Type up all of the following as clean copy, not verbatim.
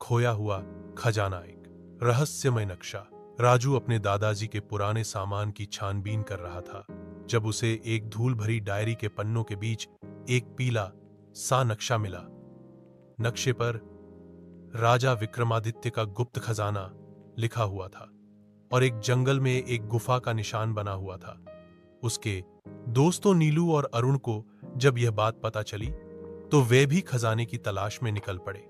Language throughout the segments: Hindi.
खोया हुआ खजाना, एक रहस्यमय नक्शा। राजू अपने दादाजी के पुराने सामान की छानबीन कर रहा था जब उसे एक धूल भरी डायरी के पन्नों के बीच एक पीला सा नक्शा मिला। नक्शे पर राजा विक्रमादित्य का गुप्त खजाना लिखा हुआ था और एक जंगल में एक गुफा का निशान बना हुआ था। उसके दोस्तों नीलू और अरुण को जब यह बात पता चली तो वे भी खजाने की तलाश में निकल पड़े।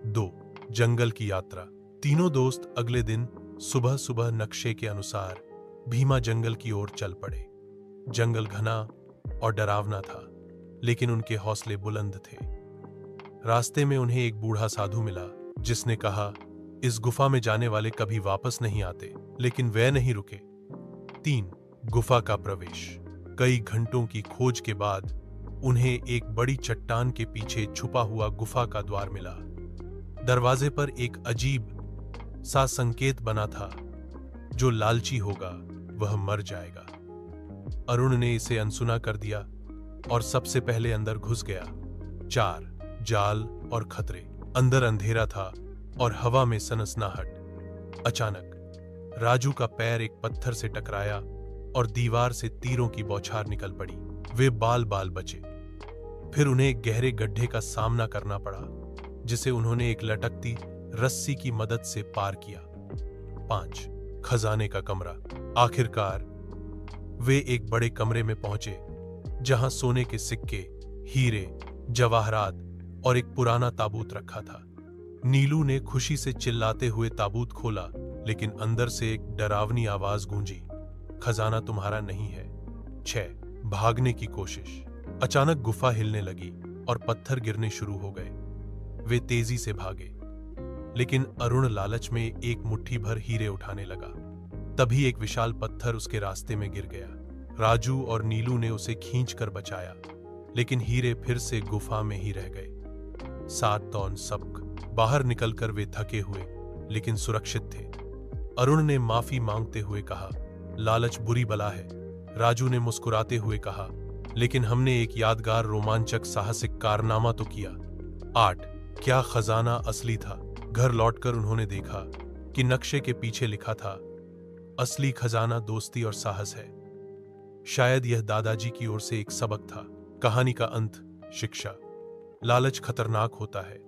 2. जंगल की यात्रा। तीनों दोस्त अगले दिन सुबह सुबह नक्शे के अनुसार भीमा जंगल की ओर चल पड़े। जंगल घना और डरावना था, लेकिन उनके हौसले बुलंद थे। रास्ते में उन्हें एक बूढ़ा साधु मिला जिसने कहा, इस गुफा में जाने वाले कभी वापस नहीं आते, लेकिन वे नहीं रुके। 3. गुफा का प्रवेश। कई घंटों की खोज के बाद उन्हें एक बड़ी चट्टान के पीछे छुपा हुआ गुफा का द्वार मिला। दरवाजे पर एक अजीब सा संकेत बना था, जो लालची होगा वह मर जाएगा। अरुण ने इसे अनसुना कर दिया और सबसे पहले अंदर घुस गया। 4. जाल और खतरे। अंदर अंधेरा था और हवा में सनसनाहट। अचानक राजू का पैर एक पत्थर से टकराया और दीवार से तीरों की बौछार निकल पड़ी। वे बाल बाल बचे। फिर उन्हें एक गहरे गड्ढे का सामना करना पड़ा, जिसे उन्होंने एक लटकती रस्सी की मदद से पार किया। 5. खजाने का कमरा। आखिरकार वे एक बड़े कमरे में पहुंचे, जहां सोने के सिक्के, हीरे, जवाहरात और एक पुराना ताबूत रखा था। नीलू ने खुशी से चिल्लाते हुए ताबूत खोला, लेकिन अंदर से एक डरावनी आवाज गूंजी, खजाना तुम्हारा नहीं है। 6. भागने की कोशिश। अचानक गुफा हिलने लगी और पत्थर गिरने शुरू हो गए। वे तेजी से भागे, लेकिन अरुण लालच में एक मुट्ठी भर हीरे उठाने लगा। तभी एक विशाल पत्थर उसके रास्ते में गिर गया। राजू और नीलू ने उसे खींचकर बचाया, लेकिन हीरे फिर से गुफा में ही रह गए। 7 तौन सबक। बाहर निकलकर वे थके हुए लेकिन सुरक्षित थे। अरुण ने माफी मांगते हुए कहा, लालच बुरी बला है। राजू ने मुस्कुराते हुए कहा, लेकिन हमने एक यादगार रोमांचक साहसिक कारनामा तो किया। 8. क्या खजाना असली था? घर लौटकर उन्होंने देखा कि नक्शे के पीछे लिखा था, असली खजाना दोस्ती और साहस है। शायद यह दादाजी की ओर से एक सबक था। कहानी का अंत। शिक्षा। लालच खतरनाक होता है,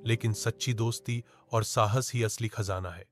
लेकिन सच्ची दोस्ती और साहस ही असली खजाना है।